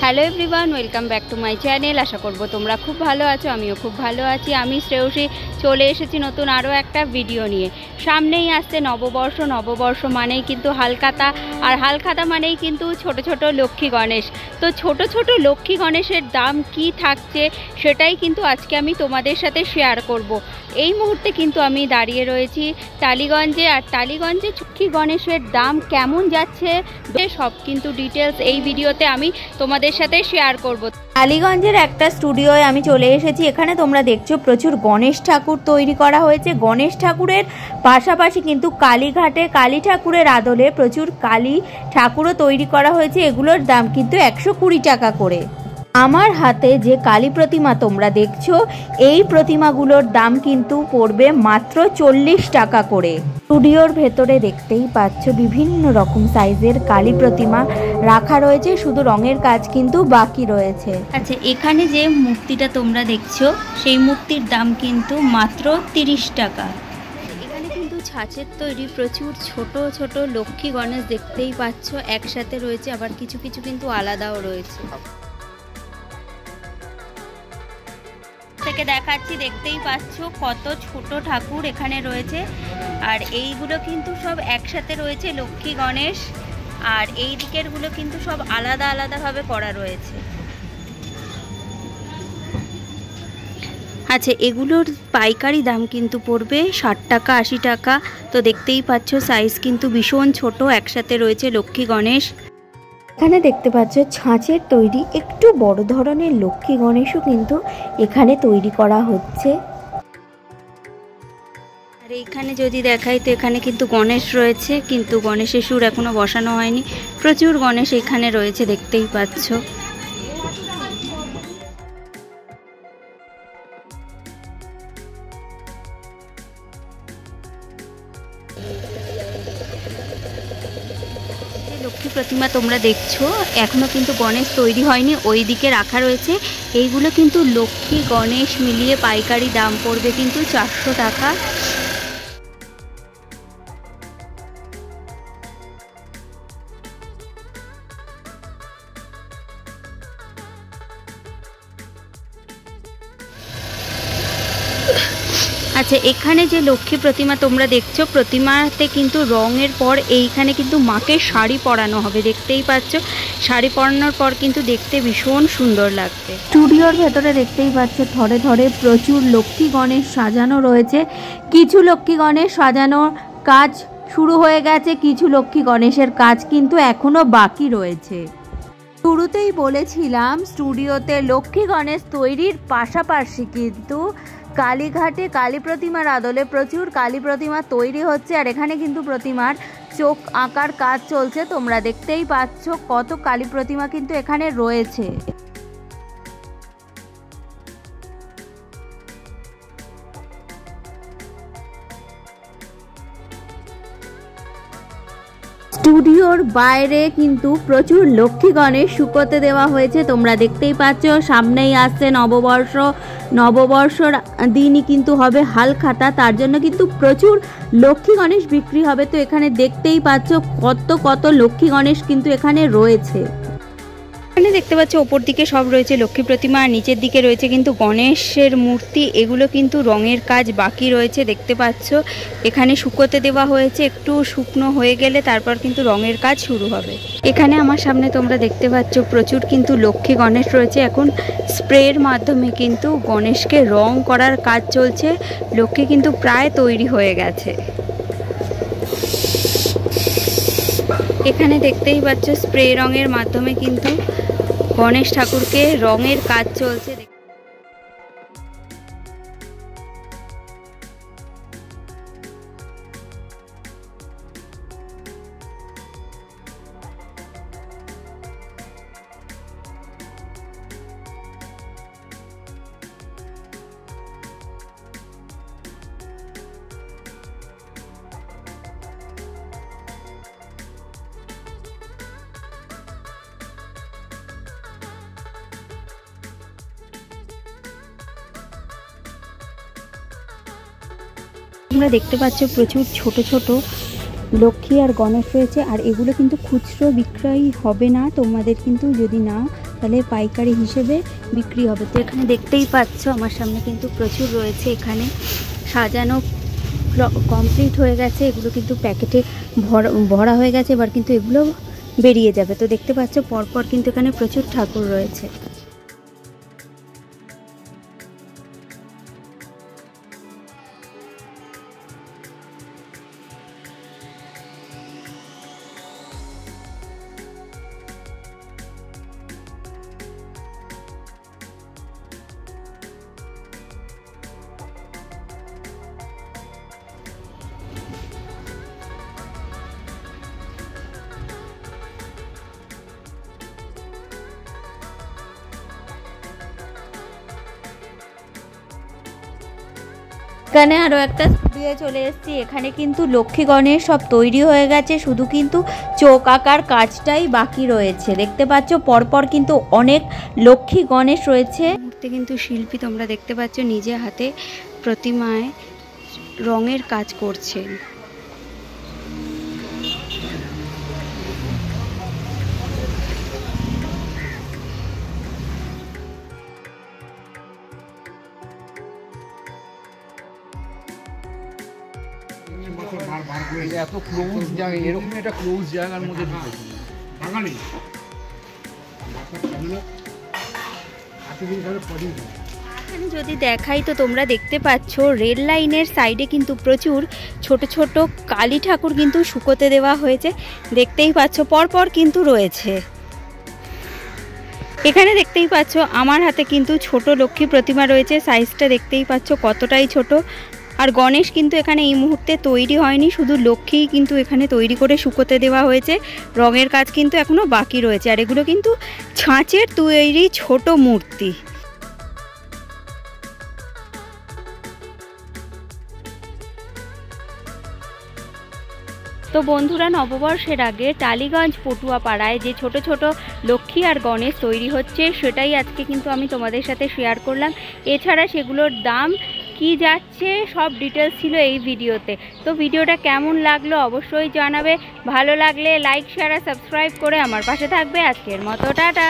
Hello everyone, welcome back to my channel. আশা করব তোমরা খুব ভালো আছো, আমিও খুব ভালো আছি। আমি শ্রেয়সী চলে এসেছি নতুন আরও একটা ভিডিও নিয়ে। সামনেই আসছে নববর্ষ। নববর্ষ মানেই কিন্তু হালখাতা, আর হালখাতা মানেই কিন্তু ছোট ছোট লক্ষ্মী গণেশ। তো ছোট ছোট লক্ষ্মী গণেশের দাম কি থাকছে সেটাই কিন্তু আজকে আমি তোমাদের সাথে শেয়ার করব। এই মুহূর্তে কিন্তু আমি দাঁড়িয়ে রয়েছি টালিগঞ্জে, আর টালিগঞ্জে লক্ষ্মী গণেশের দাম কেমন যাচ্ছে সব কিন্তু ডিটেলস এই ভিডিওতে আমি তোমাদের সাথে শেয়ার করব। টালিগঞ্জের একটা স্টুডিওয়ে আমি চলে এসেছি। এখানে তোমরা দেখছো প্রচুর গণেশ ঠাকুর তৈরি করা হয়েছে। গণেশ ঠাকুরের পাশাপাশি কিন্তু কালীঘাটে কালী ঠাকুরের আদলে প্রচুর কালী ঠাকুরও তৈরি করা হয়েছে। এগুলোর দাম কিন্তু 120 টাকা করে। আমার হাতে যে কালী প্রতিমা তোমরা দেখছো, এই প্রতিমাগুলোর দাম কিন্তু পড়বে মাত্র 40 টাকা করে। স্টুডিওর ভেতরে দেখতেই পাচ্ছ বিভিন্ন রকম সাইজের কালী প্রতিমা রাখা রয়েছে, শুধু রঙের কাজ কিন্তু বাকি রয়েছে। আচ্ছা, এখানে যে মূর্তিটা তোমরা দেখছো সেই মূর্তির দাম কিন্তু মাত্র 30 টাকা। এখানে কিন্তু ছাঁচের তৈরি প্রচুর ছোট ছোট লক্ষ্মী গণেশ দেখতেই পাচ্ছ একসাথে রয়েছে, আবার কিছু কিছু কিন্তু আলাদাও রয়েছে। থেকে দেখাচ্ছি, দেখতেই পাচ্ছ কত ছোট ঠাকুর এখানে রয়েছে, আর এইগুলো কিন্তু সব একসাথে রয়েছে লক্ষ্মী গণেশ, আর এই দিকের গুলো কিন্তু সব আলাদা আলাদাভাবে করা রয়েছে। আচ্ছা, এগুলোর পাইকারি দাম কিন্তু পড়বে 60 টাকা 80 টাকা। তো দেখতেই পাচ্ছ সাইজ কিন্তু ভীষণ ছোট, একসাথে রয়েছে লক্ষ্মী গণেশ। এখানে দেখতে পাচ্ছ ছাঁচের তৈরি একটু বড় ধরনের লক্ষ্মী গণেশও কিন্তু এখানে তৈরি করা হচ্ছে। আর এইখানে যদি দেখাই তো এখানে কিন্তু গণেশ রয়েছে, কিন্তু গণেশের সুর এখনো বসানো হয়নি। প্রচুর গণেশ এখানে রয়েছে, দেখতেই পাচ্ছ। লক্ষ্মী প্রতিমা তোমরা দেখছো এখনো কিন্তু গণেশ তৈরি হয়নি, ওই দিকে রাখা রয়েছে। এইগুলো কিন্তু লক্ষ্মী গণেশ মিলিয়ে পাইকারি দাম পড়বে কিন্তু 400 টাকা। আচ্ছা, এখানে যে লক্ষ্মী প্রতিমা তোমরা দেখছো, প্রতিমাতে কিন্তু রঙের পর এইখানে কিন্তু মাকে শাড়ি পরানো হবে। দেখতেই পাচ্ছ শাড়ি পরানোর পর কিন্তু দেখতে ভীষণ সুন্দর লাগবে। স্টুডিওর ভেতরে দেখতেই পাচ্ছ ধরে ধরে প্রচুর লক্ষ্মী গণেশ সাজানো রয়েছে। কিছু লক্ষ্মী গণেশ সাজানোর কাজ শুরু হয়ে গেছে, কিছু লক্ষ্মী গণেশের কাজ কিন্তু এখনো বাকি রয়েছে। শুরুতেই বলেছিলাম স্টুডিওতে লক্ষ্মী গণেশ তৈরির পাশাপাশি কিন্তু কালীঘাটে কালী প্রতিমার আদলে প্রচুর কালী প্রতিমা তৈরি হচ্ছে, আর এখানে কিন্তু প্রতিমার চোখ আঁকার কাজ চলছে। তোমরা দেখতেই পাচ্ছ কত কালী প্রতিমা কিন্তু এখানে রয়েছে। স্টুডিওর বাইরে কিন্তু প্রচুর লক্ষ্মী গণেশ শুকোতে দেওয়া হয়েছে। তোমরা দেখতেই পাচ্ছ সামনেই আসছে নববর্ষ। নববর্ষর দিনই কিন্তু হবে হালখাতা, তার জন্য কিন্তু প্রচুর লক্ষ্মী গণেশ বিক্রি হবে। তো এখানে দেখতেই পাচ্ছ কত কত লক্ষ্মী গণেশ কিন্তু এখানে রয়েছে। এখানে দেখতে পাচ্ছ ওপর দিকে সব রয়েছে লক্ষ্মী প্রতিমা, আর নিচের দিকে রয়েছে কিন্তু গণেশের মূর্তি। এগুলো কিন্তু রঙের কাজ বাকি রয়েছে, দেখতে পাচ্ছ এখানে শুকোতে দেওয়া হয়েছে। একটু শুকনো হয়ে গেলে তারপর কিন্তু রঙের কাজ শুরু হবে। এখানে আমার সামনে তোমরা দেখতে পাচ্ছ প্রচুর কিন্তু লক্ষ্মী গণেশ রয়েছে। এখন স্প্রের মাধ্যমে কিন্তু গণেশকে রং করার কাজ চলছে। লক্ষ্মী কিন্তু প্রায় তৈরি হয়ে গেছে। এখানে দেখতেই পাচ্ছ স্প্রে রঙের মাধ্যমে কিন্তু গণেশ ঠাকুরকে রঙের কাজ চলছে। তোমরা দেখতে পাচ্ছ প্রচুর ছোট ছোট লক্ষ্মী আর গণেশ রয়েছে, আর এগুলো কিন্তু খুচরো বিক্রয় হবে না। তোমাদের কিন্তু যদি না তাহলে পাইকারি হিসেবে বিক্রি হবে। তো এখানে দেখতেই পাচ্ছ আমার সামনে কিন্তু প্রচুর রয়েছে, এখানে সাজানো কমপ্লিট হয়ে গেছে, এগুলো কিন্তু প্যাকেটে ভরা হয়ে গেছে, এবার কিন্তু এগুলো বেরিয়ে যাবে। তো দেখতে পাচ্ছ পরপর কিন্তু এখানে প্রচুর ঠাকুর রয়েছে। এখানে আরও একটা স্টুডিও চলে এসেছি, এখানে কিন্তু লক্ষ্মী গণেশ সব তৈরি হয়ে গেছে, শুধু কিন্তু চোখ আঁকার কাজটাই বাকি রয়েছে। দেখতে পাচ্ছ পরপর কিন্তু অনেক লক্ষ্মী গণেশ রয়েছে। মুহূর্তে কিন্তু শিল্পী তোমরা দেখতে পাচ্ছ নিজে হাতে প্রতিমায় রঙের কাজ করছেন। এত ক্লোজ জায়গা, এরকম একটা ক্লোজ জায়গার মধ্যে ঢুকেছে বাঙালি। এখানে যদি দেখাই তো তোমরা দেখতে পাচ্ছ রেল লাইনের সাইডে কিন্তু প্রচুর ছোট ছোট কালী ঠাকুর কিন্তু শুকোতে দেওয়া হয়েছে, দেখতেই পাচ্ছ পরপর কিন্তু রয়েছে। এখানে দেখতেই পাচ্ছ আমার হাতে কিন্তু ছোট লক্ষ্মী প্রতিমা রয়েছে, সাইজটা দেখতেই পাচ্ছ কতটাই ছোট। আর গণেশ কিন্তু এখানে এই মুহূর্তে তৈরি হয়নি, শুধু লক্ষ্মীই কিন্তু এখানে তৈরি করে শুকোতে দেওয়া হয়েছে, রঙের কাজ কিন্তু এখনও বাকি রয়েছে। আর এগুলো কিন্তু ছাঁচের তৈরি ছোট মূর্তি। তো বন্ধুরা, নববর্ষের আগে টালিগঞ্জ পটুয়াপাড়ায় যে ছোট ছোট লক্ষ্মী আর গণেশ তৈরি হচ্ছে সেটাই আজকে কিন্তু আমি তোমাদের সাথে শেয়ার করলাম। এছাড়া সেগুলোর দাম কি যাচ্ছে সব ডিটেলস ছিল এই ভিডিওতে। তো ভিডিওটা কেমন লাগলো অবশ্যই জানাবে, ভালো লাগলে লাইক শেয়ার আর সাবস্ক্রাইব করে আমার পাশে থাকবে। আজকের মতো টাটা।